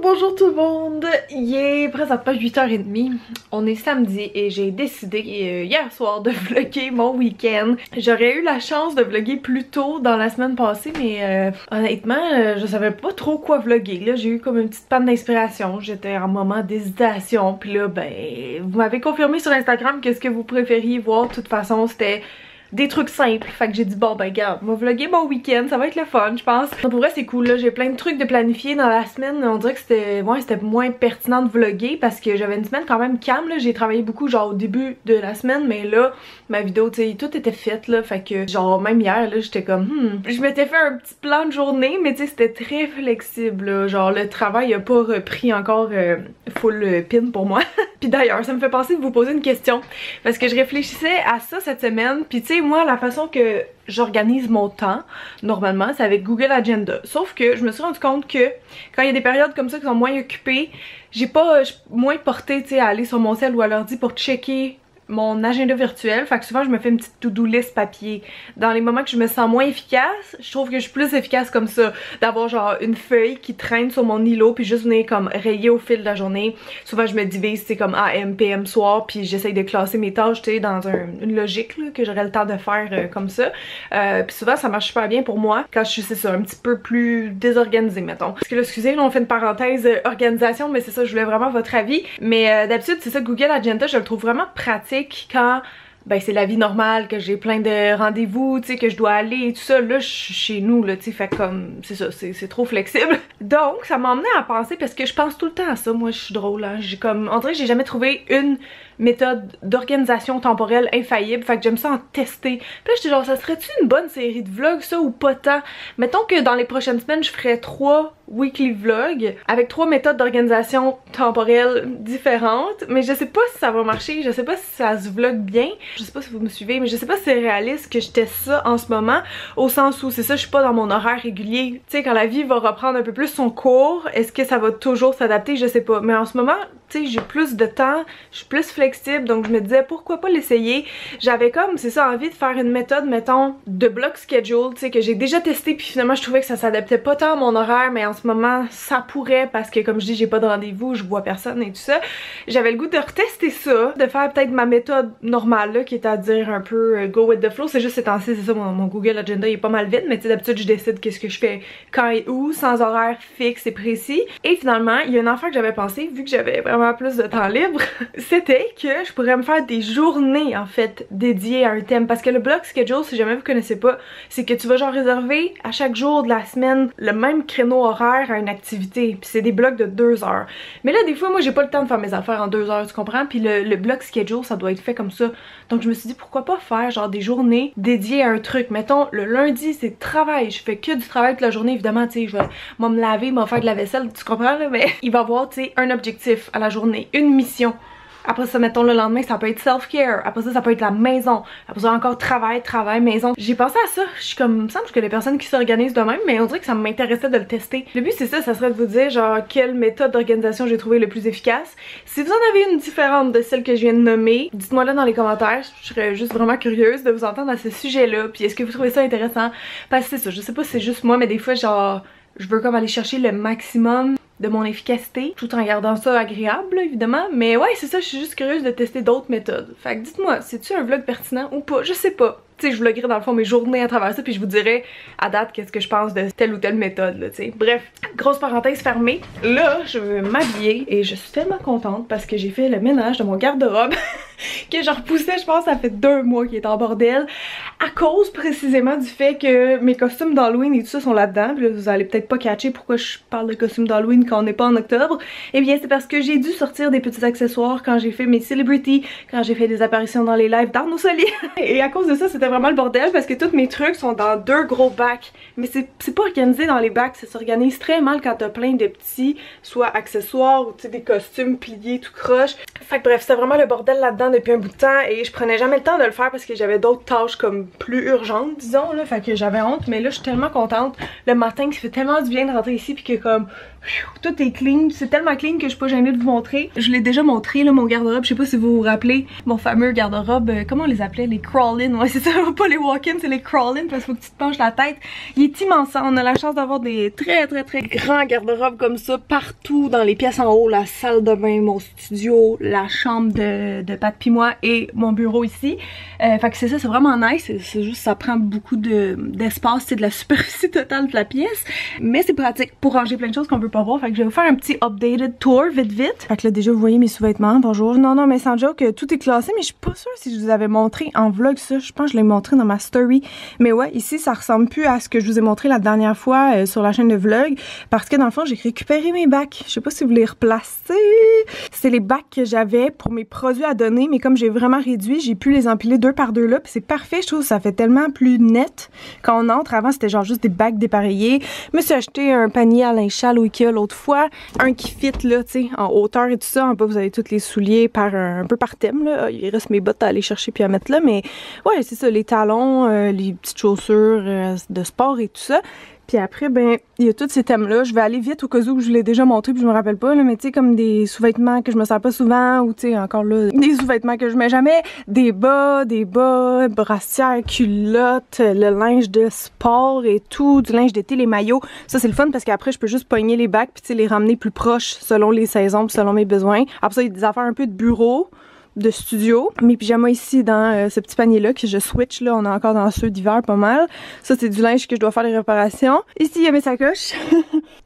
Bonjour tout le monde, il est présentement 8h30, on est samedi et j'ai décidé hier soir de vlogger mon week-end. J'aurais eu la chance de vlogger plus tôt dans la semaine passée mais honnêtement je savais pas trop quoi vlogger. Là j'ai eu comme une petite panne d'inspiration, j'étais en moment d'hésitation puis là ben vous m'avez confirmé sur Instagram que ce que vous préfériez voir de toute façon c'était des trucs simples, fait que j'ai dit bon ben regarde, on va vlogger mon week-end, ça va être le fun je pense. Pour vrai c'est cool là, j'ai plein de trucs de planifier dans la semaine, on dirait que c'était moins pertinent de vlogger parce que j'avais une semaine quand même calme là, j'ai travaillé beaucoup genre au début de la semaine mais là ma vidéo tu sais tout était fait là, fait que genre même hier là j'étais comme je m'étais fait un petit plan de journée mais tu sais c'était très flexible là, genre le travail a pas repris encore full pin pour moi. Puis d'ailleurs ça me fait penser de vous poser une question parce que je réfléchissais à ça cette semaine puis tu sais moi la façon que j'organise mon temps normalement c'est avec Google Agenda, sauf que je me suis rendu compte que quand il y a des périodes comme ça qui sont moins occupées j'ai pas moins porté tu sais à aller sur mon cell ou à l'ordi pour checker mon agenda virtuel, fait que souvent je me fais une petite to-do list papier. Dans les moments que je me sens moins efficace, je trouve que je suis plus efficace comme ça, d'avoir genre une feuille qui traîne sur mon îlot puis juste venir comme rayer au fil de la journée. Souvent je me divise, c'est comme AM, PM, soir, puis j'essaye de classer mes tâches, tu sais, dans une logique là, que j'aurais le temps de faire comme ça. Puis souvent ça marche super bien pour moi quand je suis, c'est ça, un petit peu plus désorganisée mettons. Parce que là, excusez, là on fait une parenthèse organisation, mais c'est ça, je voulais vraiment votre avis. Mais d'habitude c'est ça, Google Agenda, je le trouve vraiment pratique quand ben c'est la vie normale, que j'ai plein de rendez-vous, tu sais, que je dois aller et tout ça. Là je suis chez nous là, tu sais, fait comme c'est ça, c'est trop flexible. Donc ça m'a emmené à penser, parce que je pense tout le temps à ça, moi je suis drôle hein, j'ai comme, on dirait que j'ai jamais trouvé une méthode d'organisation temporelle infaillible, fait que j'aime ça en tester. Puis là j'étais genre, ça serait-tu une bonne série de vlogs ça ou pas tant? Mettons que dans les prochaines semaines je ferais 3 weekly vlogs avec 3 méthodes d'organisation temporelle différentes, mais je sais pas si ça va marcher, je sais pas si ça se vlog bien, je sais pas si vous me suivez, mais je sais pas si c'est réaliste que je teste ça en ce moment, au sens où c'est ça, je suis pas dans mon horaire régulier. Tu sais, quand la vie va reprendre un peu plus son cours, est-ce que ça va toujours s'adapter? Je sais pas, mais en ce moment, tu sais, j'ai plus de temps, je suis plus flexible, donc je me disais pourquoi pas l'essayer. J'avais comme, c'est ça, envie de faire une méthode, mettons, de block schedule, tu sais, que j'ai déjà testé puis finalement je trouvais que ça s'adaptait pas tant à mon horaire, mais en ce moment ça pourrait parce que comme je dis j'ai pas de rendez-vous, je vois personne et tout ça. J'avais le goût de retester ça, de faire peut-être ma méthode normale là, qui est à dire un peu go with the flow. C'est juste ces temps-ci, c'est ça, mon Google Agenda il est pas mal vite, mais tu sais d'habitude je décide qu'est-ce que je fais quand et où, sans horaire fixe et précis. Et finalement il y a une affaire que j'avais pensé, vu que j'avais vraiment plus de temps libre, c'était que je pourrais me faire des journées en fait dédiées à un thème, parce que le block schedule, si jamais vous connaissez pas, c'est que tu vas genre réserver à chaque jour de la semaine le même créneau horaire à une activité, puis c'est des blocs de 2 heures. Mais là des fois moi j'ai pas le temps de faire mes affaires en 2 heures, tu comprends? Puis le block schedule ça doit être fait comme ça, donc je me suis dit pourquoi pas faire genre des journées dédiées à un truc. Mettons le lundi c'est travail, je fais que du travail toute la journée, évidemment tu sais je vais me laver, me faire de la vaisselle, tu comprends là, mais il va y avoir tu sais un objectif à la journée, une mission. Après ça, mettons le lendemain, ça peut être self-care. Après ça, ça peut être la maison. Après ça, encore travail, maison. J'ai pensé à ça. Je suis comme, il me semble que les personnes qui s'organisent de même, mais on dirait que ça m'intéressait de le tester. Le but, c'est ça serait de vous dire, genre, quelle méthode d'organisation j'ai trouvé le plus efficace. Si vous en avez une différente de celle que je viens de nommer, dites-moi là dans les commentaires. Je serais juste vraiment curieuse de vous entendre à ce sujet-là. Puis est-ce que vous trouvez ça intéressant? Parce que c'est ça, je sais pas si c'est juste moi, mais des fois, genre, je veux comme aller chercher le maximum de mon efficacité, tout en gardant ça agréable évidemment, mais ouais c'est ça, je suis juste curieuse de tester d'autres méthodes. Fait que dites-moi, c'est-tu un vlog pertinent ou pas? Je sais pas. Tu sais, je vloggerai dans le fond mes journées à travers ça puis je vous dirai à date qu'est-ce que je pense de telle ou telle méthode là, tu sais. Bref, grosse parenthèse fermée. Là, je veux m'habiller et je suis tellement contente parce que j'ai fait le ménage de mon garde-robe que je repoussais, je pense ça fait 2 mois qu'il est en bordel à cause précisément du fait que mes costumes d'Halloween et tout ça sont là-dedans. Puis là, vous allez peut-être pas catcher pourquoi je parle de costumes d'Halloween quand on n'est pas en octobre. Eh bien c'est parce que j'ai dû sortir des petits accessoires quand j'ai fait mes celebrities, quand j'ai fait des apparitions dans les lives d'Arnaud Soli. Et à cause de ça c'était vraiment le bordel parce que tous mes trucs sont dans 2 gros bacs. Mais c'est pas organisé dans les bacs, ça s'organise très mal quand t'as plein de petits, soit accessoires ou tu sais des costumes pliés tout croche. Fait que bref, c'était vraiment le bordel là-dedans maintenant depuis un bout de temps et je prenais jamais le temps de le faire parce que j'avais d'autres tâches comme plus urgentes, disons là, fait que j'avais honte, mais là je suis tellement contente le matin que ça fait tellement du bien de rentrer ici puis que comme tout est clean, c'est tellement clean que je suis pas gênée de vous montrer. Je l'ai déjà montré là, mon garde-robe, je sais pas si vous vous rappelez, mon fameux garde-robe, comment on les appelait, les crawl-in, ouais c'est ça, pas les walk-in, c'est les crawl-in parce qu'il faut que tu te penches la tête. Il est immense, on a la chance d'avoir des très grands garde-robes comme ça partout dans les pièces en haut, la salle de bain, mon studio, la chambre de Pat pis moi et mon bureau ici. Fait que c'est ça, c'est vraiment nice, c'est juste ça prend beaucoup d'espace, c'est de la superficie totale de la pièce, mais c'est pratique pour ranger plein de choses qu'on peut pas voir. Fait que je vais vous faire un petit updated tour vite. Fait que là déjà vous voyez mes sous-vêtements, bonjour. Non mais sans joke, tout est classé, mais je suis pas sûre si je vous avais montré en vlog ça, je pense que je l'ai montré dans ma story. Mais ouais, ici ça ressemble plus à ce que je vous ai montré la dernière fois sur la chaîne de vlog, parce que dans le fond j'ai récupéré mes bacs. Je sais pas si vous les replacez. C'est les bacs que j'avais pour mes produits à donner, mais comme j'ai vraiment réduit, j'ai pu les empiler 2 par 2 là, puis c'est parfait, je trouve que ça fait tellement plus net quand on entre. Avant c'était genre juste des bacs dépareillés. Je me suis acheté un panier à linge sale au Ikea l'autre fois, un qui fit là, tu sais, en hauteur et tout ça. En bas vous avez tous les souliers par un peu par thème là. Il reste mes bottes à aller chercher puis à mettre là, mais ouais c'est ça, les talons, les petites chaussures de sport et tout ça. Puis après, ben, il y a tous ces thèmes-là. Je vais aller vite au cas où je vous l'ai déjà montré puis je me rappelle pas, là, mais tu sais, comme des sous-vêtements que je me sers pas souvent, ou tu sais, encore là, des sous-vêtements que je mets jamais, des bas, brassières, culottes, le linge de sport et tout, du linge d'été, les maillots. Ça, c'est le fun parce qu'après, je peux juste pogner les bacs puis tu sais, les ramener plus proches selon les saisons puis selon mes besoins. Après ça, il y a des affaires un peu de bureau, de studio. Mes pyjamas ici dans ce petit panier là que je switch là, on est encore dans ceux d'hiver pas mal. Ça c'est du linge que je dois faire des réparations. Ici il y a mes sacoches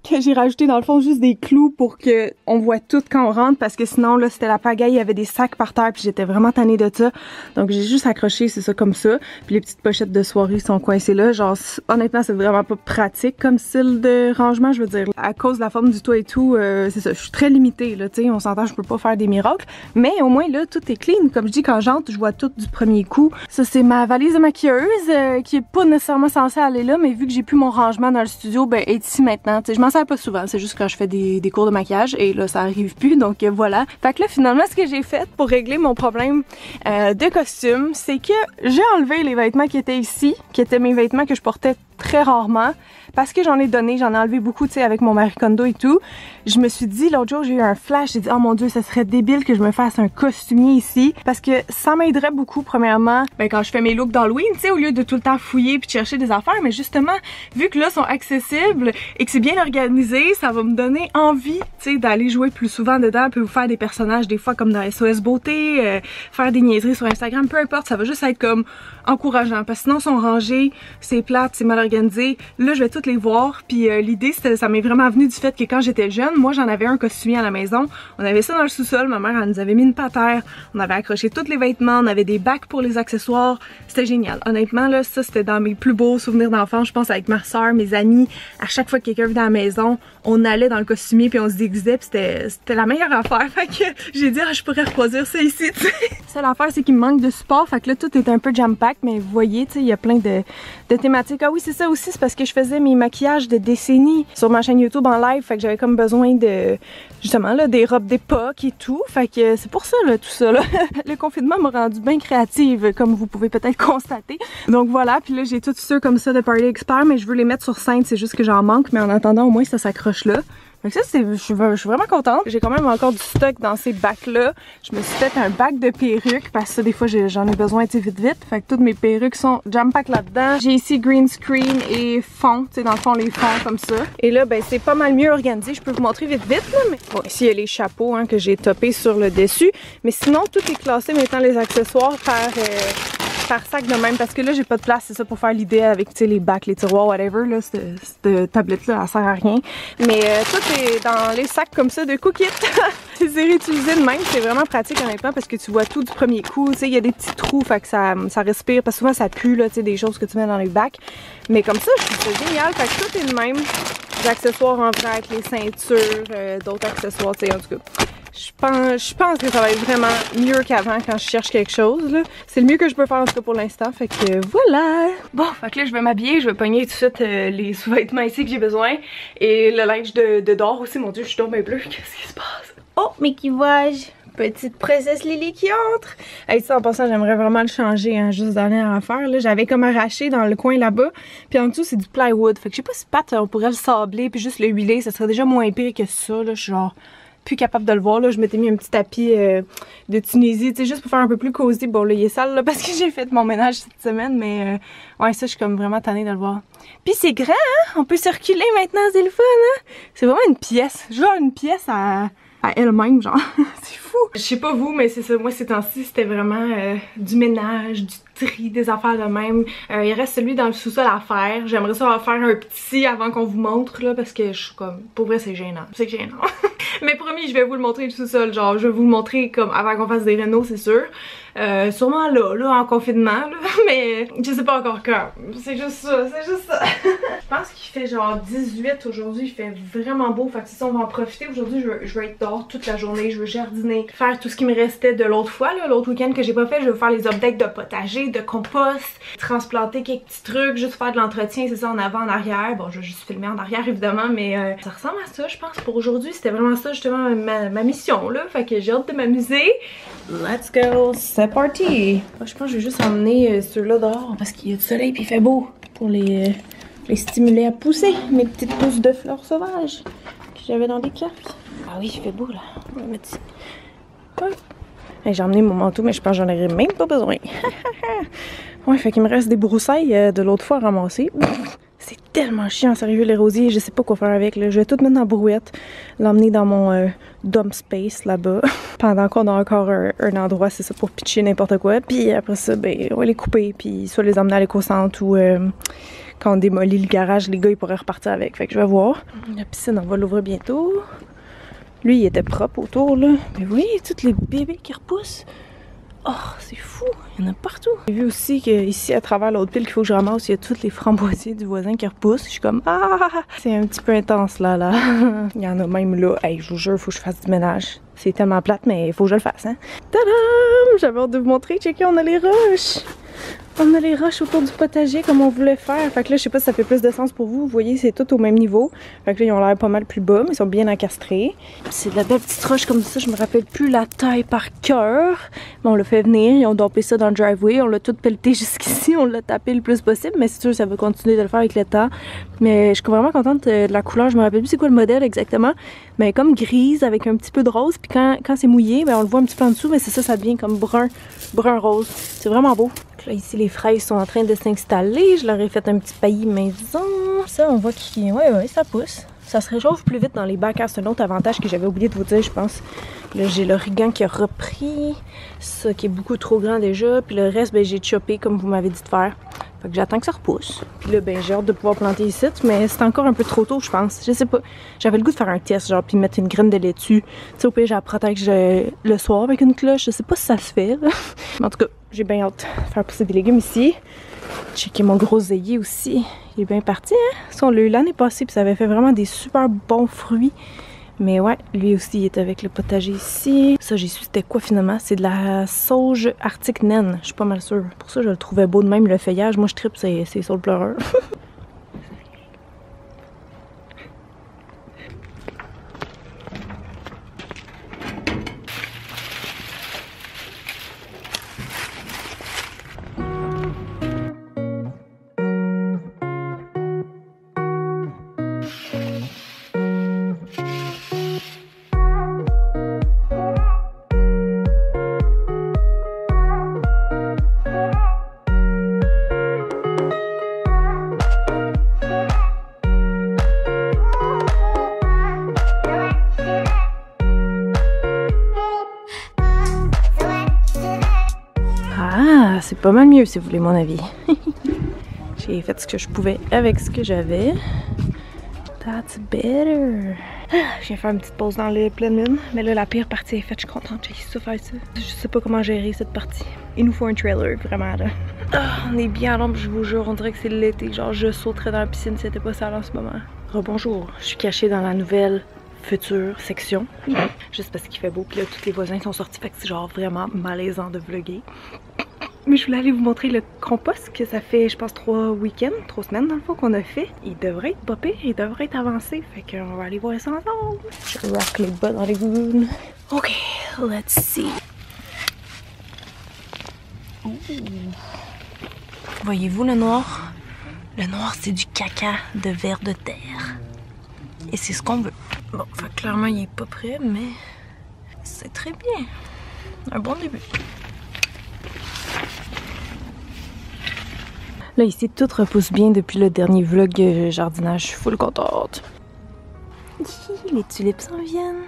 que j'ai rajouté dans le fond juste des clous pour que on voit tout quand on rentre parce que sinon là c'était la pagaille, il y avait des sacs par terre puis j'étais vraiment tannée de ça. Donc j'ai juste accroché c'est ça comme ça. Puis les petites pochettes de soirée sont coincées là. Genre honnêtement c'est vraiment pas pratique comme style de rangement, je veux dire. À cause de la forme du toit et tout, c'est ça, je suis très limitée là, tu sais, on s'entend je peux pas faire des miracles, mais au moins là tout est clean. Comme je dis, quand j'entre, je vois tout du premier coup. Ça, c'est ma valise de maquilleuse qui est pas nécessairement censée aller là, mais vu que j'ai plus mon rangement dans le studio, ben, elle est ici maintenant. T'sais, je m'en sers pas souvent, c'est juste quand je fais des cours de maquillage et là, ça arrive plus, donc voilà. Fait que là, finalement, ce que j'ai fait pour régler mon problème de costume, c'est que j'ai enlevé les vêtements qui étaient ici, qui étaient mes vêtements que je portais très rarement, parce que j'en ai donné, j'en ai enlevé beaucoup, tu sais, avec mon Marie Kondo et tout. Je me suis dit, l'autre jour, j'ai eu un flash, j'ai dit, oh mon dieu, ça serait débile que je me fasse un costumier ici, parce que ça m'aiderait beaucoup, premièrement, ben, quand je fais mes looks d'Halloween, tu sais, au lieu de tout le temps fouiller puis chercher des affaires, mais justement, vu que là, sont accessibles et que c'est bien organisé, ça va me donner envie, tu sais, d'aller jouer plus souvent dedans, puis vous faire des personnages, des fois, comme dans SOS Beauté, faire des niaiseries sur Instagram, peu importe, ça va juste être comme encourageant, parce que sinon, ils sont rangés, c'est plate, c'est mal organisé. Là, je vais toutes les voir, puis l'idée, ça m'est vraiment venu du fait que quand j'étais jeune, moi, j'en avais un costumier à la maison, on avait ça dans le sous-sol, ma mère, elle nous avait mis une patère, on avait accroché tous les vêtements, on avait des bacs pour les accessoires, c'était génial. Honnêtement, là, ça, c'était dans mes plus beaux souvenirs d'enfance, je pense, avec ma soeur, mes amis, à chaque fois que quelqu'un venait à la maison, on allait dans le costumier, puis on se déguisait, puis c'était la meilleure affaire, fait que j'ai dit, ah, je pourrais reproduire ça ici, tu sais. Ça, l'affaire, c'est qu'il me manque de support, fait que là, tout est un peu jam-pack, mais vous voyez, tu sais, il y a plein de thématiques. Ah oui, c'est ça aussi, c'est parce que je faisais mes maquillages de décennies sur ma chaîne YouTube en live, fait que j'avais comme besoin de, justement, là, des robes d'époque et tout, fait que c'est pour ça, là, tout ça, là. Le confinement m'a rendu bien créative, comme vous pouvez peut-être constater. Donc voilà, puis là, j'ai tout ceux comme ça de Party Expert, mais je veux les mettre sur scène, c'est juste que j'en manque, mais en attendant, au moins, ça s'accroche là. Donc ça, je suis vraiment contente. J'ai quand même encore du stock dans ces bacs-là. Je me suis fait un bac de perruques parce que ça, des fois, j'en ai besoin, tu sais, vite. Fait que toutes mes perruques sont jam-pack là-dedans. J'ai ici green screen et fond, tu sais, dans le fond, les fonds comme ça. Et là, ben, c'est pas mal mieux organisé. Je peux vous montrer vite, là, mais bon, ici, il y a les chapeaux hein, que j'ai topés sur le dessus. Mais sinon, tout est classé maintenant, les accessoires par sac de même, parce que là j'ai pas de place, c'est ça, pour faire l'idée avec, tu sais, les bacs, les tiroirs, whatever, là, cette tablette là, elle sert à rien, mais tout est dans les sacs comme ça de Cookit. C'est réutilisé de même, c'est vraiment pratique honnêtement, parce que tu vois tout du premier coup, tu sais, il y a des petits trous, fait que ça respire, parce que souvent ça pue, là, tu sais, des choses que tu mets dans les bacs, mais comme ça, je trouve ça génial, fait que tout est le même, des accessoires en vrac, les ceintures, d'autres accessoires, tu sais, en tout cas. Je pense que ça va être vraiment mieux qu'avant quand je cherche quelque chose, là. C'est le mieux que je peux faire en tout cas pour l'instant, fait que voilà! Bon, fait que là je vais m'habiller, je vais pogner tout de suite les sous-vêtements ici que j'ai besoin et le linge de dehors aussi, mon dieu, je suis tombée bleue, qu'est-ce qui se passe? Oh, mais qui vois-je? Petite princesse Lily qui entre! Hey, ça, en passant, j'aimerais vraiment le changer, hein, juste dernière affaire. J'avais comme arraché dans le coin là-bas, puis en dessous, c'est du plywood. Fait que je sais pas si Pat, on pourrait le sabler, puis juste le huiler, ça serait déjà moins pire que ça, là. Je suis genre plus capable de le voir, là. Je m'étais mis un petit tapis de Tunisie, tu sais, juste pour faire un peu plus cosy. Bon, là, il est sale, là, parce que j'ai fait mon ménage cette semaine, mais ouais, ça, je suis comme vraiment tannée de le voir. Puis c'est grand, hein? On peut circuler maintenant, c'est le fun, hein? C'est vraiment une pièce. Genre une pièce à elle-même, genre. C'est fou. Je sais pas vous, mais c'est ça. Moi, ces temps-ci, c'était vraiment du ménage, du tri, des affaires de même. Il reste celui dans le sous-sol à faire. J'aimerais ça en faire un petit avant qu'on vous montre, là, parce que je suis comme... Pour vrai, c'est gênant. C'est gênant. Mais promis, je vais vous le montrer le sous-sol. Genre, je vais vous le montrer comme avant qu'on fasse des rénaux, c'est sûr. Sûrement là, en confinement, là. Mais je sais pas encore quand. C'est juste ça, c'est juste ça. Je pense qu'il fait genre 18 aujourd'hui. Il fait vraiment beau. Fait que c'est ça, on va en profiter. Aujourd'hui, je vais être dehors toute la journée. Je veux jardiner, faire tout ce qui me restait de l'autre fois, là, l'autre week-end que j'ai pas fait. Je veux faire les updates de potager, de compost, transplanter quelques petits trucs, juste faire de l'entretien, c'est ça, en avant, en arrière. Bon, je vais juste filmer en arrière, évidemment, mais ça ressemble à ça, je pense, pour aujourd'hui. C'était vraiment ça, justement, ma mission, là. Fait que j'ai hâte de m'amuser. Let's go! C'est parti! Je pense que je vais juste emmener ceux-là dehors parce qu'il y a du soleil puis il fait beau pour les stimuler à pousser. Mes petites pousses de fleurs sauvages que j'avais dans des cartes. Ah oui, il fait beau, là. On va mettre ici. Ouais. J'ai emmené mon manteau, mais je pense que j'en aurais même pas besoin. Ouais, fait qu'il me reste des broussailles de l'autre fois à ramasser. C'est tellement chiant, sérieux, les rosiers. Je sais pas quoi faire avec. Là. Je vais tout mettre dans la brouette, l'emmener dans mon dump space là-bas. Pendant qu'on a encore un endroit, c'est ça, pour pitcher n'importe quoi. Puis après ça, ben, on va les couper. Puis soit les emmener à l'éco-centre ou quand on démolit le garage, les gars, ils pourraient repartir avec. Fait que je vais voir. La piscine, on va l'ouvrir bientôt. Lui, il était propre autour, là. Mais oui, tous les bébés qui repoussent. Oh, c'est fou, il y en a partout. J'ai vu aussi qu'ici, à travers l'autre pile qu'il faut que je ramasse, il y a tous les framboisiers du voisin qui repoussent. Je suis comme, ah, c'est un petit peu intense là. Il y en a même là. Hey, je vous jure, il faut que je fasse du ménage. C'est tellement plate, mais il faut que je le fasse, hein. Tadam! J'avais hâte de vous montrer. Checkez, on a les roches. On a les roches autour du potager comme on voulait faire. Fait que là, je sais pas si ça fait plus de sens pour vous. Vous voyez, c'est tout au même niveau. Fait que là, ils ont l'air pas mal plus bas, mais ils sont bien encastrés. C'est de la belle petite roche comme ça. Je me rappelle plus la taille par cœur. Mais on l'a fait venir. Ils ont dompé ça dans le driveway. On l'a tout pelleté jusqu'ici. On l'a tapé le plus possible. Mais c'est sûr, ça va continuer de le faire avec le temps. Mais je suis vraiment contente de la couleur. Je me rappelle plus c'est quoi le modèle exactement. Mais comme grise avec un petit peu de rose. Puis quand c'est mouillé, ben on le voit un petit peu en dessous. Mais c'est ça, ça devient comme brun rose. C'est vraiment beau. Là, ici, les fraises sont en train de s'installer. Je leur ai fait un petit paillis maison. Ça, on voit qu'il... Ouais, ça pousse. Ça se réchauffe plus vite dans les bacs. C'est un autre avantage que j'avais oublié de vous dire, je pense. Là, j'ai l'origan qui a repris. Ça qui est beaucoup trop grand déjà. Puis le reste, ben, j'ai choppé comme vous m'avez dit de faire. Fait que j'attends que ça repousse. Puis là, ben, j'ai hâte de pouvoir planter ici. Mais c'est encore un peu trop tôt, je pense. Je sais pas. J'avais le goût de faire un test, genre, puis mettre une graine de laitue. Tu sais, au pire, je la protège le soir avec une cloche. Je sais pas si ça se fait, là. Mais en tout cas, j'ai bien hâte de faire pousser des légumes ici. Checker mon groseillier aussi. Il est bien parti, hein? Ça, on l'a eu l'année passée, puis ça avait fait vraiment des super bons fruits. Mais ouais, lui aussi, il est avec le potager ici. Ça, j'ai su c'était quoi finalement? C'est de la sauge arctique naine. Je suis pas mal sûre. Pour ça, je le trouvais beau de même, le feuillage. Moi, je tripe, c'est sur le pleureur. C'est pas mal mieux si vous voulez mon avis. J'ai fait ce que je pouvais avec ce que j'avais. That's better. Je viens faire une petite pause dans les pleines lunes. Mais là, la pire partie est faite. Je suis contente. J'ai su faire ça. Je sais pas comment gérer cette partie. Il nous faut un trailer, vraiment, là. On est bien à l'ombre, je vous jure. On dirait que c'est l'été. Genre, je sauterais dans la piscine si c'était pas ça en ce moment. Rebonjour. Je suis cachée dans la nouvelle future section. Juste parce qu'il fait beau. Puis là, tous les voisins sont sortis. Fait que c'est genre vraiment malaisant de vlogger. Mais je voulais aller vous montrer le compost que ça fait, je pense, 3 semaines dans le fond qu'on a fait. Il devrait être pas pire, il devrait être avancé. Fait qu'on va aller voir ça ensemble. Je rock les bas dans les gougounes. Ok, let's see. Ooh. Voyez-vous le noir? Le noir, c'est du caca de vers de terre. Et c'est ce qu'on veut. Bon, fait clairement, il est pas prêt, mais c'est très bien. Un bon début. Là, ici, tout repousse bien depuis le dernier vlog jardinage. Je suis full contente. Les tulipes s'en viennent.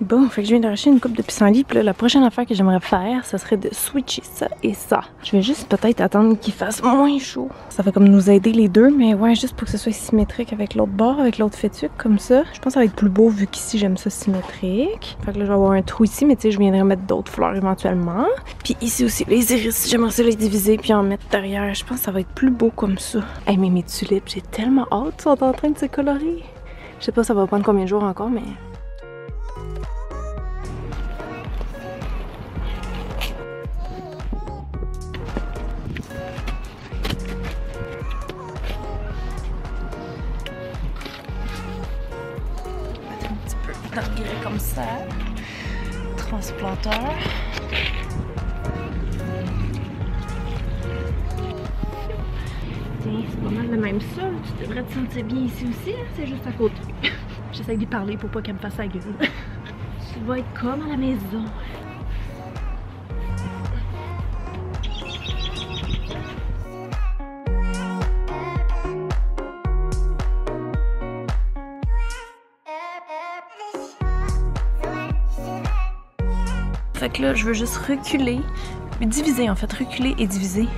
Bon, fait que je viens d'arracher une coupe de pissenlit. Puis là, la prochaine affaire que j'aimerais faire, ça serait de switcher ça et ça. Je vais juste peut-être attendre qu'il fasse moins chaud. Ça va comme nous aider les deux, mais ouais, juste pour que ce soit symétrique avec l'autre bord, avec l'autre fétuque, comme ça. Je pense que ça va être plus beau vu qu'ici, j'aime ça symétrique. Fait que là, je vais avoir un trou ici, mais tu sais, je viendrai mettre d'autres fleurs éventuellement. Puis ici aussi, les iris, j'aimerais ça les diviser puis en mettre derrière. Je pense que ça va être plus beau comme ça. Hey, mais mes tulipes, j'ai tellement hâte, sont en train de se colorer. Je sais pas, ça va prendre combien de jours encore, mais... d'engrais comme ça, transplanteur. Tiens, c'est pas mal le même sol, tu devrais te sentir bien ici aussi, hein? C'est juste à côté. J'essaie d'y parler pour pas qu'elle me fasse la gueule. Tu vas être comme à la maison. Fait que là, je veux juste reculer, diviser en fait, reculer et diviser.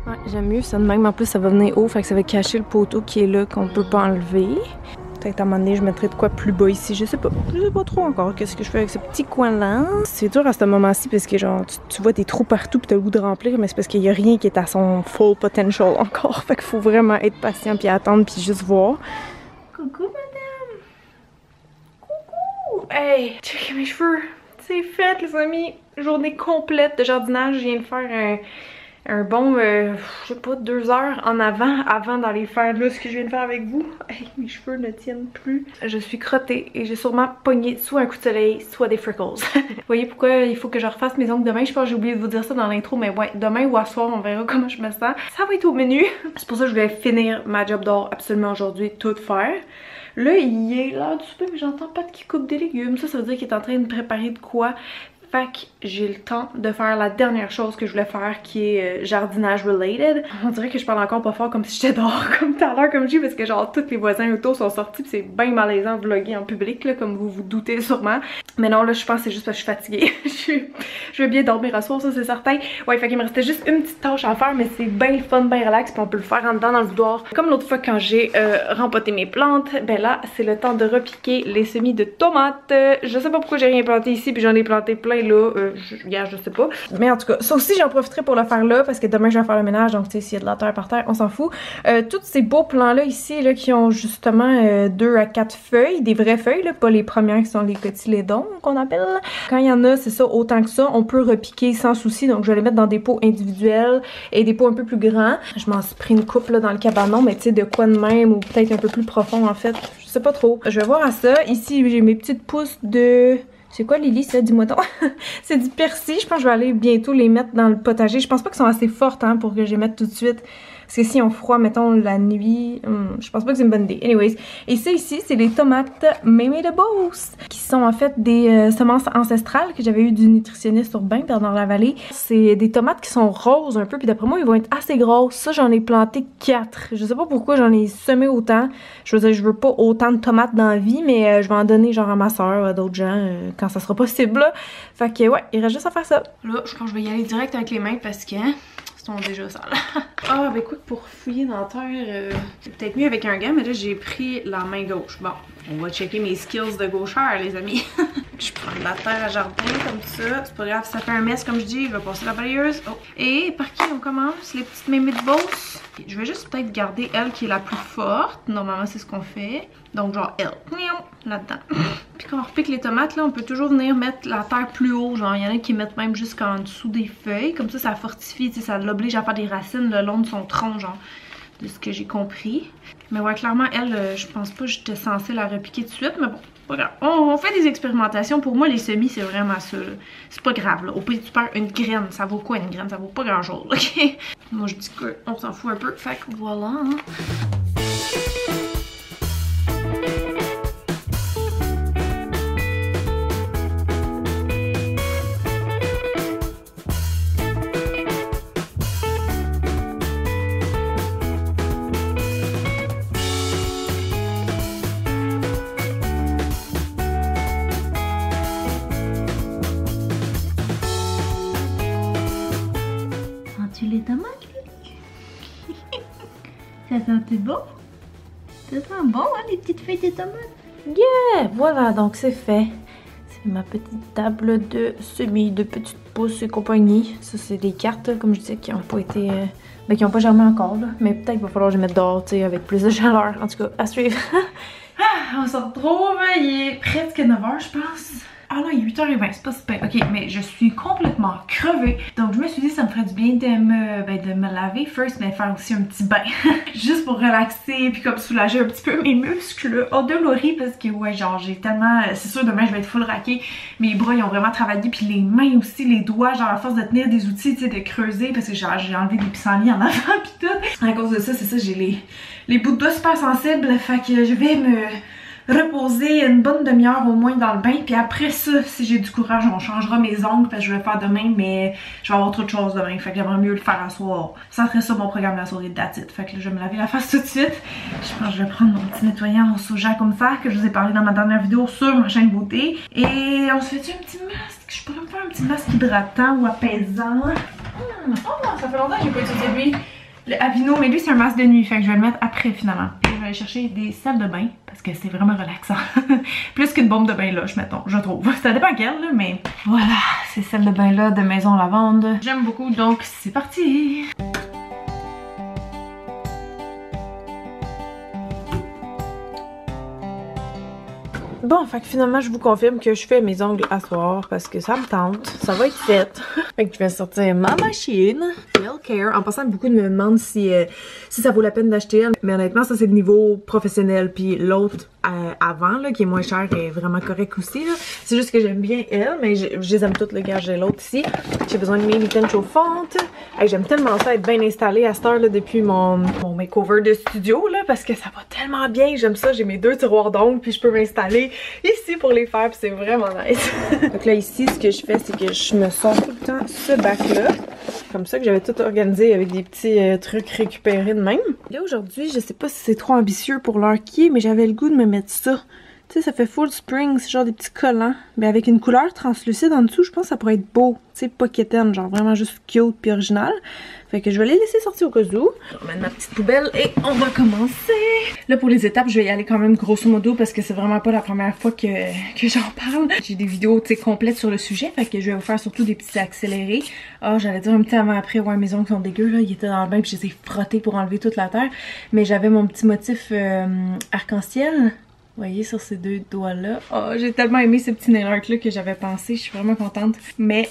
Ouais, j'aime mieux ça de même. En plus, ça va venir haut, fait que ça va cacher le poteau qui est là, qu'on peut pas enlever. Peut-être à un moment donné, je mettrai de quoi plus bas ici. Je sais pas trop encore qu'est-ce que je fais avec ce petit coin-là. C'est dur à ce moment-ci parce que genre, tu vois des trous partout pis t'as le goût de remplir, mais c'est parce qu'il y a rien qui est à son full potential encore. Fait qu'il faut vraiment être patient puis attendre puis juste voir. Coucou, madame! Coucou! Hey! Checkez mes cheveux! C'est fait, les amis! Journée complète de jardinage. Je viens de faire un bon, je sais pas, 2 heures en avant d'aller faire là ce que je viens de faire avec vous. Hey, mes cheveux ne tiennent plus. Je suis crottée et j'ai sûrement pogné soit un coup de soleil, soit des freckles. Vous voyez pourquoi il faut que je refasse mes ongles demain? Je pense que j'ai oublié de vous dire ça dans l'intro, mais ouais, demain ou à soir, on verra comment je me sens. Ça va être au menu. C'est pour ça que je voulais finir ma job d'or absolument aujourd'hui, tout faire. Là, il est l'heure du souper, mais j'entends pas qui coupe des légumes. Ça veut dire qu'il est en train de préparer de quoi. Fait que j'ai le temps de faire la dernière chose que je voulais faire qui est jardinage related. On dirait que je parle encore pas fort comme si j'étais dehors comme tout à l'heure comme je dis parce que genre tous les voisins autour sont sortis pis c'est bien malaisant de vlogger en public là comme vous vous doutez sûrement. Mais non là je pense que c'est juste parce que je suis fatiguée. je vais bien dormir à soir ça c'est certain. Ouais fait qu'il me restait juste une petite tâche à faire mais c'est bien le fun, bien relax pis on peut le faire en dedans dans le boudoir. Comme l'autre fois quand j'ai rempoté mes plantes, ben là c'est le temps de repiquer les semis de tomates. Je sais pas pourquoi j'ai rien planté ici puis j'en ai planté plein là, je sais pas. Mais en tout cas, ça aussi j'en profiterai pour le faire là parce que demain je vais faire le ménage donc tu sais s'il y a de la terre par terre, on s'en fout. Tous ces beaux plants là ici là qui ont justement 2 à 4 feuilles, des vraies feuilles là, pas les premières qui sont les petits laidons qu'on appelle. Quand il y en a, c'est ça, autant que ça, on peut repiquer sans souci donc je vais les mettre dans des pots individuels et des pots un peu plus grands. Je m'en suis pris une coupe là dans le cabanon mais tu sais de quoi de même ou peut-être un peu plus profond en fait, je sais pas trop. Je vais voir à ça. Ici j'ai mes petites pousses de... C'est quoi Lily ça? Dis-moi donc. C'est du persil. Je pense que je vais aller bientôt les mettre dans le potager. Je pense pas qu'elles sont assez fortes hein, pour que je les mette tout de suite. Parce que si on froid, mettons, la nuit, je pense pas que c'est une bonne idée. Anyways. Et ça ici, c'est les tomates Mémé de Beauce. Qui sont en fait des semences ancestrales que j'avais eu du nutritionniste urbain dans la vallée. C'est des tomates qui sont roses un peu. Puis d'après moi, ils vont être assez grosses. Ça, j'en ai planté 4. Je sais pas pourquoi j'en ai semé autant. Je veux dire, je veux pas autant de tomates dans la vie. Mais je vais en donner genre à ma soeur, à d'autres gens, quand ça sera possible. Là. Fait que ouais, il reste juste à faire ça. Là, je pense que je vais y aller direct avec les mains parce que... C'est sont déjà sales. Ah, ben écoute, pour fouiller dans la terre, c'est peut-être mieux avec un gant, mais là, j'ai pris la main gauche. Bon, on va checker mes skills de gaucheur, les amis. Je prends de la terre à jardin comme ça. C'est pas grave, ça fait un mess, comme je dis. Je vais passer la balayeuse. Oh. Et par qui on commence? Les petites mémés de boss. Je vais juste peut-être garder elle qui est la plus forte. Normalement, c'est ce qu'on fait. Donc, genre, elle. Là-dedans. Puis quand on repique les tomates, là, on peut toujours venir mettre la terre plus haut. Genre, il y en a qui mettent même jusqu'en dessous des feuilles. Comme ça fortifie, ça l'oblige à faire des racines le long de son tronc, genre, de ce que j'ai compris. Mais ouais, clairement, elle, je pense pas que j'étais censée la repiquer tout de suite. Mais bon, pas grave. On fait des expérimentations. Pour moi, les semis, c'est vraiment ça. C'est pas grave, là. Au pire, tu perds une graine. Ça vaut quoi, une graine? Ça vaut pas grand-chose, ok? Moi, je dis qu'on s'en fout un peu. Fait que voilà, hein. Les tomates, ça sent bon? Ça sent bon, hein, les petites feuilles de tomates? Yeah! Voilà, donc c'est fait. C'est ma petite table de semis, de petites pousses et compagnie. Ça, c'est des cartes, comme je disais, qui n'ont pas été... ben, qui n'ont pas germé encore, là. Mais peut-être qu'il va falloir que je mette dehors, tu sais, avec plus de chaleur. En tout cas, à suivre. On se retrouve, il est presque 9h, je pense. Ah non, il est 8h20, c'est pas super. Ok, mais je suis complètement crevée. Donc, je me suis dit, ça me ferait du bien de me laver first, mais faire aussi un petit bain. Juste pour relaxer, puis comme soulager un petit peu mes muscles endoloris, parce que, ouais, genre, j'ai tellement... C'est sûr, demain, je vais être full raquée. Mes bras, ils ont vraiment travaillé, puis les mains aussi, les doigts, genre, à force de tenir des outils, tu sais, de creuser, parce que j'ai enlevé des pissenlits en avant, puis tout. À cause de ça, c'est ça, j'ai les bouts de doigts super sensibles, fait que je vais me... reposer une bonne demi-heure au moins dans le bain, puis après ça, si j'ai du courage, on changera mes ongles parce que je vais le faire demain, mais je vais avoir trop de choses demain, fait que j'aimerais mieux le faire à soir. Ça serait ça mon programme la soirée de datite, fait que là, je vais me laver la face tout de suite. Je pense que je vais prendre mon petit nettoyant au soja comme ça, que je vous ai parlé dans ma dernière vidéo sur ma chaîne beauté. Et on se fait un petit masque, je pourrais me faire un petit masque hydratant ou apaisant. Oh, ça fait longtemps que j'ai pas utilisé lui. Le Aveeno, mais lui c'est un masque de nuit, fait que je vais le mettre après finalement. Et je vais aller chercher des salles de bain parce que c'est vraiment relaxant. Plus qu'une bombe de bain lush, mettons, je trouve. Ça dépend quelle, là, mais voilà, c'est celle de bain là de Maison Lavande. J'aime beaucoup, donc c'est parti! Bon, fait que finalement, je vous confirme que je fais mes ongles à soir parce que ça me tente. Ça va être fait. Fait que je vais sortir ma machine. Nail Care. En passant, beaucoup me demandent si ça vaut la peine d'acheter elle. Mais honnêtement, ça c'est le niveau professionnel. Puis l'autre avant, là, qui est moins cher, est vraiment correct aussi. C'est juste que j'aime bien elle, mais je les aime toutes. Le gars, j'ai l'autre ici. J'ai besoin de mes mitaines chauffantes. Hey, j'aime tellement ça être bien installée à cette heure là, depuis mon makeover de studio là, parce que ça va tellement bien. J'aime ça. J'ai mes 2 tiroirs d'ongles, puis je peux m'installer ici pour les faire, puis c'est vraiment nice. Donc là ici, ce que je fais, c'est que je me sors tout le temps ce bac là, comme ça, que j'avais tout organisé avec des petits trucs récupérés de même. Là aujourd'hui, je sais pas si c'est trop ambitieux pour l'heure qui est, mais j'avais le goût de me mettre ça. Tu sais, ça fait full spring, c'est genre des petits collants, mais avec une couleur translucide en dessous, je pense que ça pourrait être beau. Tu sais, pas quétaine, genre vraiment juste cute puis original. Fait que je vais les laisser sortir au cas où. Je vais mettre ma petite poubelle et on va commencer. Là, pour les étapes, je vais y aller quand même grosso modo parce que c'est vraiment pas la première fois que j'en parle. J'ai des vidéos, tu sais, complètes sur le sujet. Fait que je vais vous faire surtout des petits accélérés. Ah, j'allais dire un petit avant-après. Ouais, mes ongles sont dégueux, là. Ils étaient dans le bain puis je les ai frottés pour enlever toute la terre. Mais j'avais mon petit motif arc-en-ciel. Vous voyez sur ces 2 doigts-là. Oh, j'ai tellement aimé ce petit nail art-là que j'avais pensé. Je suis vraiment contente. Mais...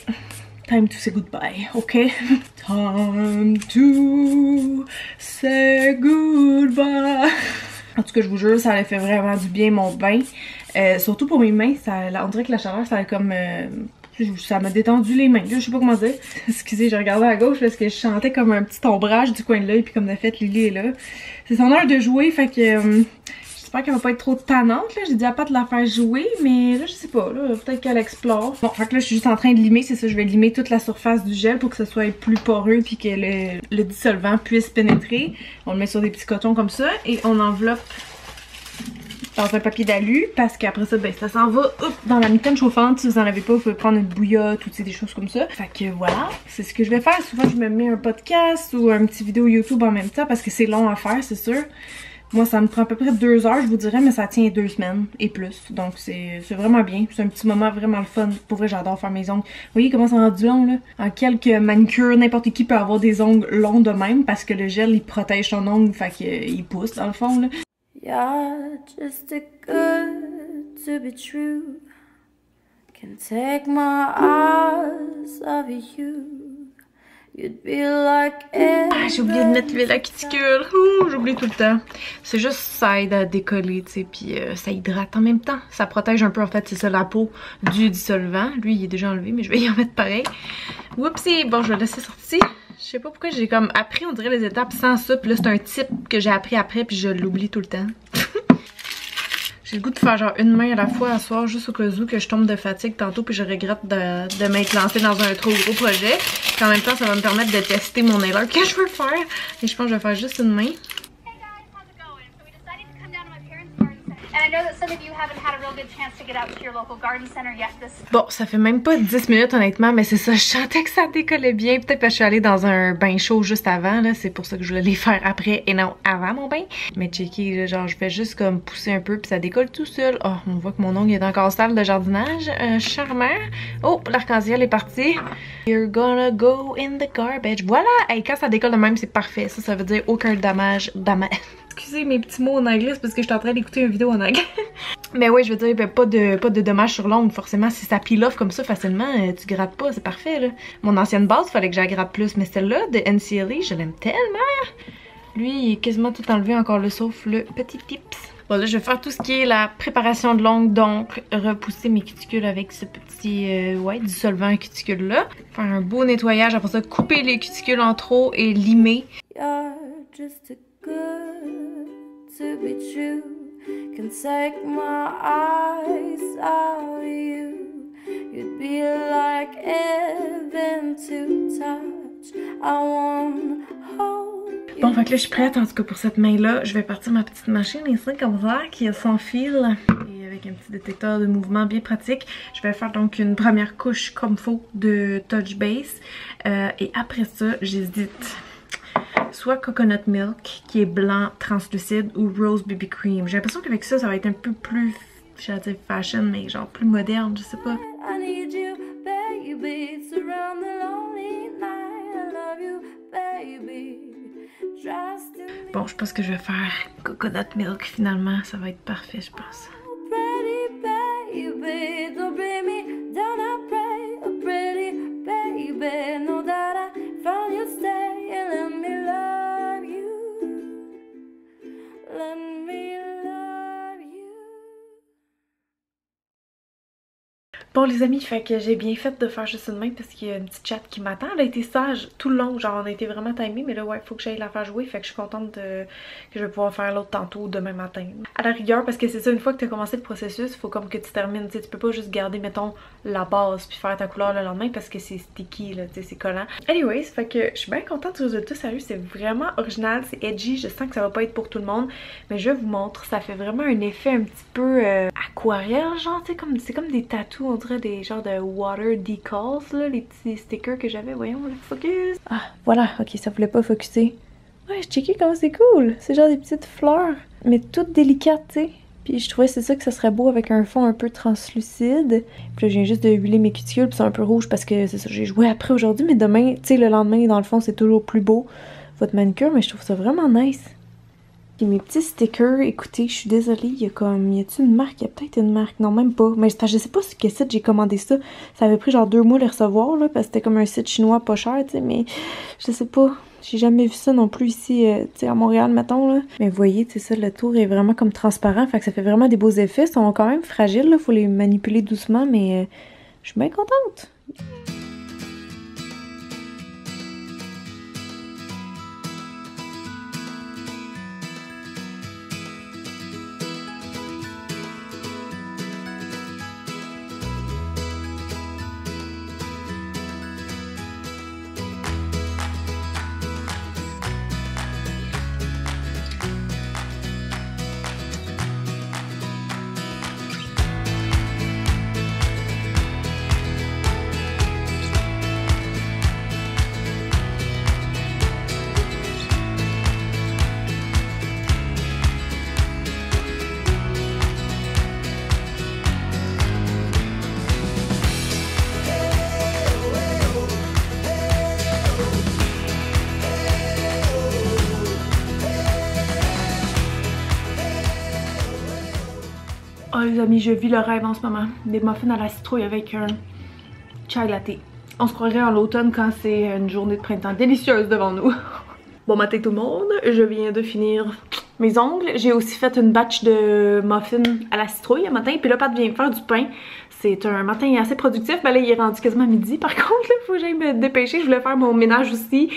time to say goodbye, ok? Time to say goodbye. En tout cas, je vous jure, ça allait fait vraiment du bien mon bain. Surtout pour mes mains, on dirait que la chaleur, ça a comme... ça m'a détendu les mains, là, je sais pas comment dire. Excusez, j'ai regardé à gauche parce que je sentais comme un petit ombrage du coin de l'œil, puis comme de fait, Lily est là. C'est son heure de jouer, fait que... j'espère qu'elle va pas être trop tannante, là. J'ai dit à Pat de la faire jouer, mais là, je sais pas, là, peut-être qu'elle explore. Bon, fait que là, je suis juste en train de limer, c'est ça, je vais limer toute la surface du gel pour que ce soit plus poreux puis que le dissolvant puisse pénétrer. On le met sur des petits cotons comme ça et on enveloppe dans un papier d'alu parce qu'après ça, ben ça s'en va dans la mitaine chauffante. Si vous en avez pas, vous pouvez prendre une bouillotte ou des choses comme ça. Fait que voilà, c'est ce que je vais faire. Souvent, je me mets un podcast ou un petit vidéo YouTube en même temps parce que c'est long à faire, c'est sûr. Moi, ça me prend à peu près 2 heures, je vous dirais, mais ça tient 2 semaines et plus. Donc, c'est vraiment bien. C'est un petit moment vraiment le fun. Pour vrai, j'adore faire mes ongles. Vous voyez comment ça rendu long, là? En quelques manicures, n'importe qui peut avoir des ongles longs de même parce que le gel, il protège son ongle, fait qu'il pousse, dans le fond, là. You're just too good to be true. Can't take my eyes off you. You'd be like j'ai oublié de mettre l'huile à cuticule. J'oublie tout le temps. C'est juste ça aide à décoller, tu sais, puis ça hydrate en même temps. Ça protège un peu, en fait, c'est ça, la peau du dissolvant. Lui, il est déjà enlevé, mais je vais y en mettre pareil. Whoopsie! Bon, je vais laisser sortir. Je sais pas pourquoi j'ai comme appris, on dirait, les étapes sans ça. Puis là, c'est un type que j'ai appris après, puis je l'oublie tout le temps. J'ai le goût de faire genre une main à la fois à soir, juste au cas où que je tombe de fatigue tantôt, puis je regrette de m'être lancée dans un trop gros projet. Puis en même temps, ça va me permettre de tester mon nailer que je veux faire. Et je pense que je vais faire juste une main. Bon, ça fait même pas 10 minutes honnêtement, mais c'est ça, je sentais que ça décollait bien. Peut-être parce que je suis allée dans un bain chaud juste avant, là, c'est pour ça que je voulais les faire après et non avant mon bain. Mais checker, genre je fais juste comme pousser un peu puis ça décolle tout seul. Oh, on voit que mon ongle est encore sale de jardinage, charmant. Oh, l'arc-en-ciel est parti. You're gonna go in the garbage. Voilà, hey, quand ça décolle de même, c'est parfait. Ça veut dire aucun dommage. Excusez mes petits mots en anglais, c'est parce que je suis en train d'écouter une vidéo en anglais. Mais oui, je veux dire, ben, pas de dommages sur l'ongle, forcément. Si ça peel off comme ça facilement, tu grattes pas, c'est parfait, là. Mon ancienne base, fallait que j'la gratte plus, mais celle-là, de NCLE, je l'aime tellement. Lui, il est quasiment tout enlevé, encore le sauf le petit tips. Bon, là, je vais faire tout ce qui est la préparation de l'ongle, donc repousser mes cuticules avec ce petit, dissolvant cuticule-là. Faire un beau nettoyage, après ça, couper les cuticules en trop et limer. You're just good to be true. Can take my eyes off you. You'd be like heaven to touch. I wanna hold you. Bon, fait que là, je suis prête en tout cas pour cette main-là. Je vais partir ma petite machine ici comme ça, qui est sans fil et avec un petit détecteur de mouvement bien pratique. Je vais faire donc une première couche comme faut de Touch Base. Et après ça, j'hésite. Soit Coconut Milk, qui est blanc translucide, ou Rose BB Cream. J'ai l'impression qu'avec ça, ça va être un peu plus, j'allais dire fashion, mais genre plus moderne, je sais pas. I need you, baby. Surround the lonely night. I love you, baby. Trust in me. Bon, je pense que je vais faire Coconut Milk finalement. Ça va être parfait, je pense. Pretty baby, don't bring me down. I pray, oh pretty baby. Know that I found you, stay and let me love you. Let me love you. Bon les amis, fait que j'ai bien fait de faire juste une main parce qu'il y a une petite chatte qui m'attend. Elle a été sage tout le long, genre on a été vraiment timés, mais là ouais, faut que j'aille la faire jouer, fait que je suis contente que je vais pouvoir faire l'autre tantôt demain matin. À la rigueur, parce que c'est ça, une fois que tu as commencé le processus, faut comme que tu termines, tu sais, tu peux pas juste garder, mettons, la base puis faire ta couleur le lendemain parce que c'est sticky, là, tu sais, c'est collant. Anyways, fait que je suis bien contente du résultat, sérieux, c'est vraiment original, c'est edgy, je sens que ça va pas être pour tout le monde, mais je vous montre, ça fait vraiment un effet un petit peu aquarelle, genre, tu sais, c'est comme des tatous, on dirait des genres de water decals, là, les petits stickers que j'avais, voyons, le focus. Ah, voilà, ok, ça voulait pas focuser. Ouais, je checkais comment c'est cool, c'est genre des petites fleurs, mais toutes délicates, tu sais. Puis je trouvais c'est ça que ça serait beau avec un fond un peu translucide. Puis là, je viens juste de huiler mes cuticules, puis c'est un peu rouge parce que c'est ça, j'ai joué après aujourd'hui, mais demain, tu sais, le lendemain, dans le fond, c'est toujours plus beau, votre manicure, mais je trouve ça vraiment nice. Puis mes petits stickers, écoutez, je suis désolée, il y a comme, y a-t-il une marque? Il y a peut-être une marque, non même pas. Mais je sais pas sur quel site j'ai commandé ça. Ça avait pris genre 2 mois à les recevoir, là, parce que c'était comme un site chinois pas cher, tu sais, mais je sais pas. J'ai jamais vu ça non plus ici, tu sais, à Montréal, mettons, là. Mais vous voyez, tu sais, ça, le tour est vraiment comme transparent, fait que ça fait vraiment des beaux effets. Ils sont quand même fragiles, là, faut les manipuler doucement, mais je suis bien contente. Oh les amis, je vis le rêve en ce moment. Des muffins à la citrouille avec un chai latte. On se croirait en l'automne quand c'est une journée de printemps délicieuse devant nous. Bon matin tout le monde, je viens de finir mes ongles. J'ai aussi fait une batch de muffins à la citrouille un matin. Puis là, Pat vient me faire du pain. C'est un matin assez productif. Ben là, il est rendu quasiment midi. Par contre, il faut que j'aille me dépêcher. Je voulais faire mon ménage aussi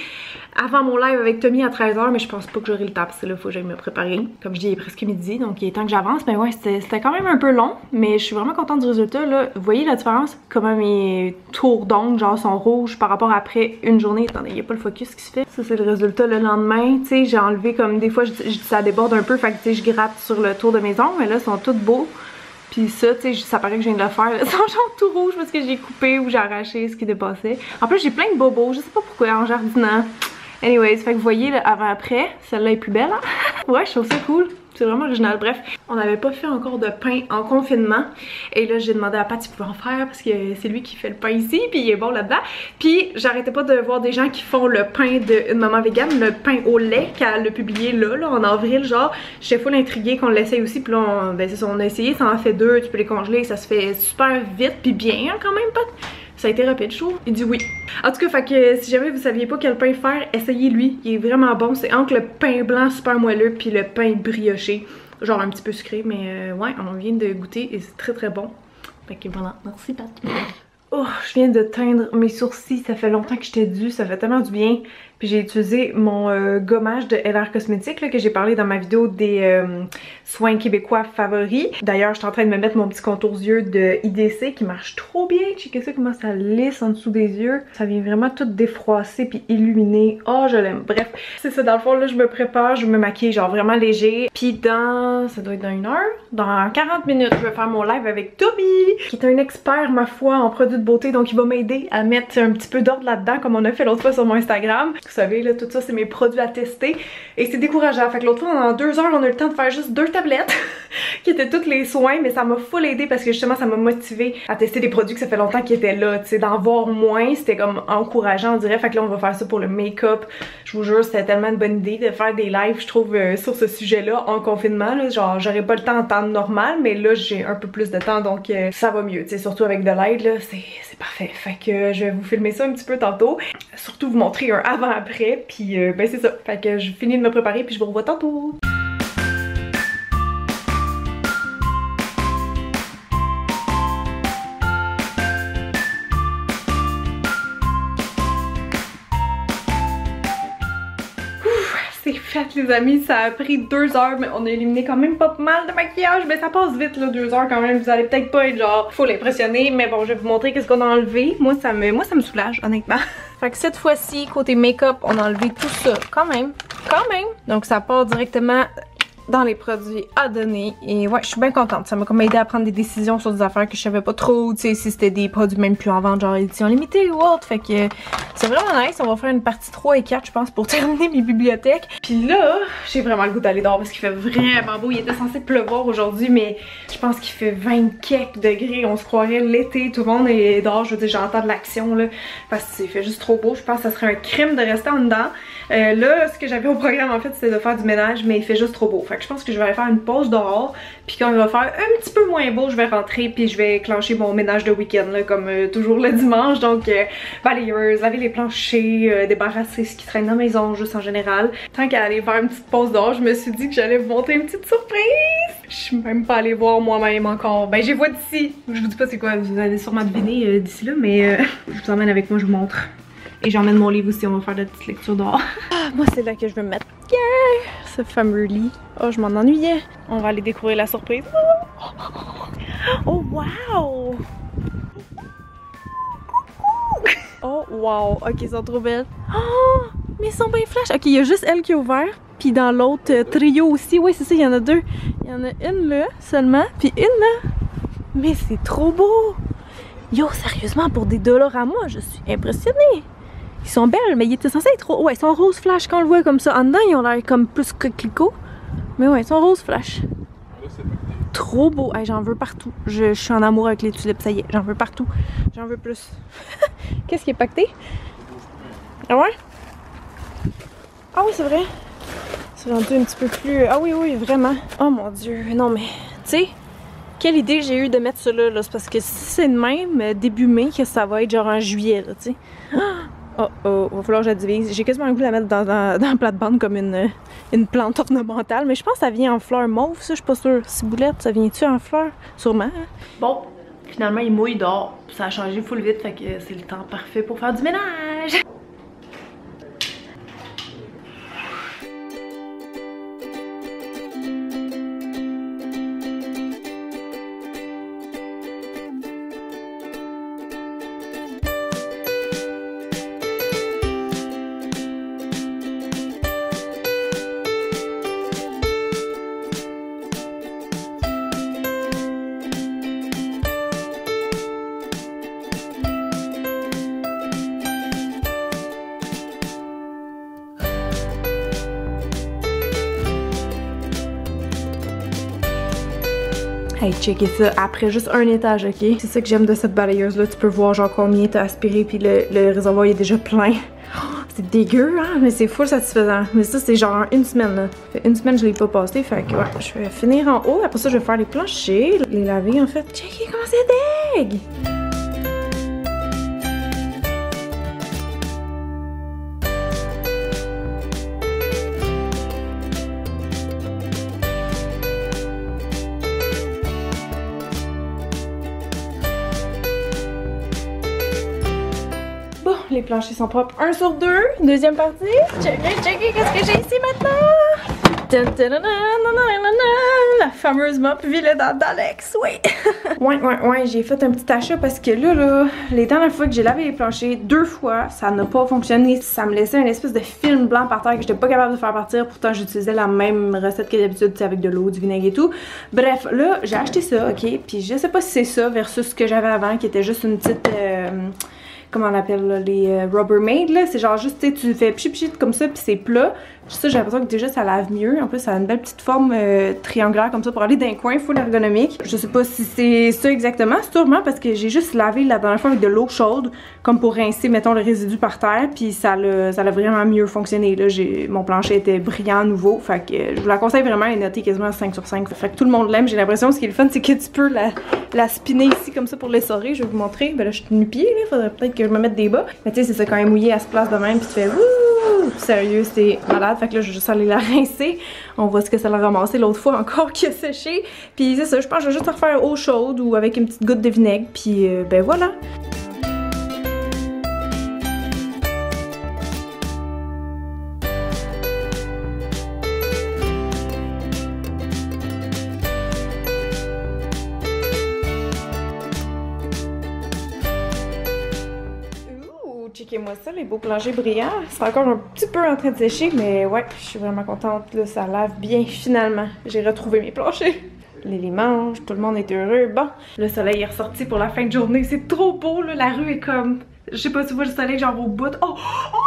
avant mon live avec Tommy à 13h. Mais je pense pas que j'aurai le temps parce que là, il faut que j'aille me préparer. Comme je dis, il est presque midi. Donc, il est temps que j'avance. Mais ouais, c'était quand même un peu long. Mais je suis vraiment contente du résultat. Là, vous voyez la différence? Comment mes tours d'ongles, genre, sont rouges par rapport à après une journée. Attendez, il n'y a pas le focus qui se fait. Ça, c'est le résultat le lendemain. Tu sais, j'ai enlevé comme des fois, ça déborde un peu. Fait que, tu sais, je gratte sur le tour de mes ongles. Mais là, ils sont tous beaux. Puis ça, tu sais, ça paraît que je viens de le faire. Ils sont genre tout rouges parce que j'ai coupé ou j'ai arraché ce qui dépassait. En plus, j'ai plein de bobos. Je sais pas pourquoi en jardinant. Anyways, fait que vous voyez, avant-après, celle-là est plus belle. Hein? Ouais, je trouve ça cool. C'est vraiment original. Bref, on n'avait pas fait encore de pain en confinement. Et là, j'ai demandé à Pat s'il pouvait en faire parce que c'est lui qui fait le pain ici. Puis il est bon là-dedans. Puis j'arrêtais pas de voir des gens qui font le pain d'une maman végane, le pain au lait, qu'elle a publié là, en avril. Genre, j'étais full intriguée qu'on l'essaye aussi. Puis là, ben c'est ça, on a essayé. Ça en fait 2. Tu peux les congeler. Ça se fait super vite. Puis bien, hein, quand même, Pat. Ça a été rapide, je trouve. Il dit oui. En tout cas, fait que si jamais vous saviez pas quel pain faire, essayez-lui. Il est vraiment bon. C'est entre le pain blanc super moelleux puis le pain brioché. Genre un petit peu sucré, mais ouais, on vient de goûter et c'est très très bon. Fait que voilà. Merci, Pat. Oh, je viens de teindre mes sourcils. Ça fait longtemps que j'étais due. Ça fait tellement du bien. Puis j'ai utilisé mon gommage de LR Cosmétiques là, que j'ai parlé dans ma vidéo des soins québécois favoris. D'ailleurs, je suis en train de me mettre mon petit contour aux yeux de IDC qui marche trop bien. Checkez ça comment ça lisse en dessous des yeux. Ça vient vraiment tout défroisser puis illuminer. Oh, je l'aime. Bref, c'est ça. Dans le fond, là, je me prépare. Je me maquille genre vraiment léger. Puis dans... ça doit être dans 1 heure. Dans 40 minutes, je vais faire mon live avec Tommy, qui est un expert, ma foi, en produits de beauté. Donc, il va m'aider à mettre un petit peu d'ordre là-dedans comme on a fait l'autre fois sur mon Instagram. Vous savez, là, tout ça, c'est mes produits à tester. Et c'est décourageant. Fait que l'autre fois, en 2 heures, on a eu le temps de faire juste 2 tablettes qui étaient toutes les soins. Mais ça m'a full aidé parce que justement, ça m'a motivé à tester des produits que ça fait longtemps qu'ils étaient là. Tu sais, d'en voir moins, c'était comme encourageant, on dirait. Fait que là, on va faire ça pour le make-up. Je vous jure, c'était tellement une bonne idée de faire des lives, je trouve, sur ce sujet-là en confinement. Là. Genre, j'aurais pas le temps en temps normal, mais là, j'ai un peu plus de temps, donc ça va mieux. Tu sais, surtout avec de l'aide, là, c'est parfait. Fait que je vais vous filmer ça un petit peu tantôt. Surtout vous montrer un avant-après. Puis ben c'est ça. Fait que je finis de me préparer puis je vous revois tantôt. C'est fait les amis, ça a pris 2 heures mais on a éliminé quand même pas mal de maquillage. Mais ça passe vite là, 2 heures quand même, vous allez peut-être pas être genre faut l'impressionner. Mais bon, je vais vous montrer qu'est-ce qu'on a enlevé. Moi ça me soulage honnêtement. Fait que cette fois-ci, côté make-up, on a enlevé tout ça quand même. Donc ça part directement dans les produits à donner. Et ouais, je suis bien contente. Ça m'a comme aidé à prendre des décisions sur des affaires que je savais pas trop. Tu sais, si c'était des produits même plus en vente, genre édition limitée ou autre. Fait que c'est vraiment nice. On va faire une partie 3 et 4, je pense, pour terminer mes bibliothèques. Puis là, j'ai vraiment le goût d'aller dehors parce qu'il fait vraiment beau. Il était censé pleuvoir aujourd'hui, mais je pense qu'il fait 20 quelques degrés. On se croirait l'été. Tout le monde est dehors. Je veux dire, j'entends de l'action là. Parce que c'est fait juste trop beau. Je pense que ça serait un crime de rester en dedans. Là, ce que j'avais au programme en fait, c'était de faire du ménage, mais il fait juste trop beau. Fait que je pense que je vais aller faire une pause dehors. Puis quand il va faire un petit peu moins beau, je vais rentrer puis je vais clencher mon ménage de week-end là, comme toujours le dimanche. Donc balayeuse, laver les planchers, débarrasser ce qui traîne dans la maison juste en général. Tant qu'à aller faire une petite pause dehors, je me suis dit que j'allais vous montrer une petite surprise. Je suis même pas allée voir moi-même encore. Ben j'ai vois d'ici. Je vous dis pas c'est quoi, vous allez sûrement deviner d'ici là, mais je vous emmène avec moi, je vous montre. Et j'emmène mon livre aussi, on va faire de la petite lecture dehors. Ah, moi c'est là que je vais me mettre. Yeah! Ce fameux lit. Oh, je m'en ennuyais. On va aller découvrir la surprise. Oh, wow! Oh, wow! Ok, ils sont trop belles. Oh, mais ils sont bien flash. Ok, il y a juste elle qui est ouverte. Puis dans l'autre trio aussi. Oui, c'est ça, il y en a 2. Il y en a une là seulement. Puis une là. Mais c'est trop beau! Yo, sérieusement, pour des dollars à moi, je suis impressionnée. Ils sont belles, mais ils étaient censés être... Ouais, ils sont rose flash quand on le voit comme ça. En dedans, ils ont l'air comme plus coquelicot. Mais ouais, ils sont rose flash. Trop beau. Hey, j'en veux partout. Je suis en amour avec les tulipes, ça y est. J'en veux partout. J'en veux plus. Qu'est-ce qui est pacté? Ah ouais? Ah oui, c'est vrai. C'est rendu un petit peu plus... Ah oui, oui, vraiment. Oh mon Dieu. Non, mais... Tu sais, Quelle idée j'ai eu de mettre ça là, c'est parce que si c'est de même, début mai, que ça va être genre en juillet, là, tu sais. Oh oh, va falloir que je la divise. J'ai quasiment le goût de la mettre dans la plate-bande comme une plante ornementale, mais je pense que ça vient en fleurs mauve, ça, je suis pas sûre. Ciboulette, ça vient-tu en fleurs? Sûrement. Hein? Bon, finalement il mouille dehors. Ça a changé full vite, fait que c'est le temps parfait pour faire du ménage. Hey, checkez ça, après juste un étage, ok? C'est ça que j'aime de cette balayeuse-là, tu peux voir genre combien t'as aspiré, puis le réservoir est déjà plein. C'est dégueu, hein? Mais c'est full satisfaisant. Mais ça, c'est genre une semaine, là. Fait une semaine, je l'ai pas passé, fait que ouais, je vais finir en haut. Après ça, je vais faire les planchers, les laver, en fait. Checkez comment c'est dégue! Les planchers sont propres 1 sur 2. Deuxième partie. Checkez, qu'est-ce que j'ai ici maintenant? La fameuse mop Villette d'Alex, oui! ouais, j'ai fait un petit achat parce que là, les dernières fois que j'ai lavé les planchers, 2 fois, ça n'a pas fonctionné. Ça me laissait une espèce de film blanc par terre que j'étais pas capable de faire partir. Pourtant, j'utilisais la même recette que d'habitude, avec de l'eau, du vinaigre et tout. Bref, là, j'ai acheté ça, ok? Puis je sais pas si c'est ça versus ce que j'avais avant, qui était juste une petite... comment on appelle là, les Rubbermaid là, c'est genre juste tu fais pchit comme ça puis c'est plat. Ça j'ai l'impression que déjà ça lave mieux. En plus ça a une belle petite forme triangulaire comme ça pour aller dans un coin full ergonomique. Je sais pas si c'est ça exactement, sûrement parce que j'ai juste lavé la dernière fois avec de l'eau chaude comme pour rincer mettons le résidu par terre puis ça l'a vraiment mieux fonctionné là. Mon plancher était brillant nouveau, fait que je vous la conseille vraiment, elle est notée quasiment 5 sur 5. Fait que tout le monde l'aime, j'ai l'impression. Ce qui est le fun c'est que tu peux la spinner ici comme ça pour l'essorer. Je vais vous montrer. Ben là je suis nu-pied là, faudrait peut-être que je me mette des bas. Mais tu sais c'est ça, quand elle est mouillée elle se place de même puis tu fais wouh! Sérieux c'est malade. Fait que là je vais juste aller la rincer. On voit ce que ça l'a ramassé l'autre fois encore qui a séché. Puis c'est ça, je pense que je vais juste refaire eau chaude ou avec une petite goutte de vinaigre. Puis ben voilà. Checkez-moi ça, les beaux planchers brillants. C'est encore un petit peu en train de sécher, mais ouais, je suis vraiment contente. Là, ça lave bien finalement. J'ai retrouvé mes planchers. Les mangent, tout le monde est heureux. Bon, le soleil est ressorti pour la fin de journée. C'est trop beau, là. La rue est comme... Je sais pas si tu vois le soleil genre au bout. Oh! Oh!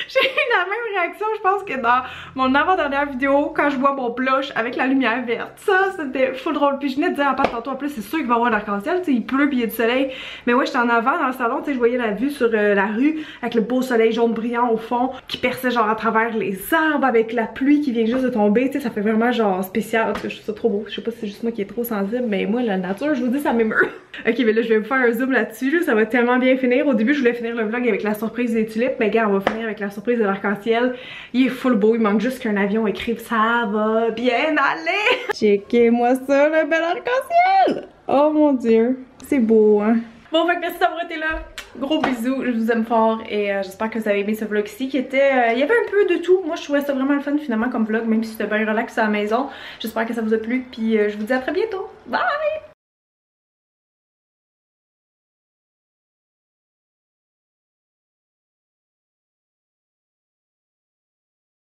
J'ai eu la même réaction, je pense, que dans mon avant-dernière vidéo, quand je vois mon blush avec la lumière verte. Ça, c'était full drôle. Puis je venais de dire à Pat tantôt, en plus, c'est sûr qu'il va y avoir l'arc-en-ciel, tu sais, il pleut puis il y a du soleil. Mais ouais, j'étais en avant dans le salon, tu sais, je voyais la vue sur la rue, avec le beau soleil jaune brillant au fond, qui perçait genre à travers les arbres, avec la pluie qui vient juste de tomber, tu sais, ça fait vraiment genre spécial. En tout cas, je trouve ça trop beau. Je sais pas si c'est juste moi qui est trop sensible, mais moi, la nature, je vous dis, ça m'émeut. Ok, mais là, je vais vous faire un zoom là-dessus, ça va tellement bien finir. Au début, je voulais finir le vlog avec la surprise des tulipes, mais gars, on va finir avec la surprise de l'arc-en-ciel. Il est full beau, il manque juste qu'un avion écrive ça va bien aller. Checkez-moi ça, le bel arc-en-ciel. Oh mon dieu, c'est beau hein. Bon, fait que merci d'avoir été là. Gros bisous, je vous aime fort et j'espère que vous avez aimé ce vlog-ci qui était... il y avait un peu de tout. Moi, je trouvais ça vraiment le fun finalement comme vlog, même si c'était bien relax à la maison. J'espère que ça vous a plu, puis je vous dis à très bientôt. Bye!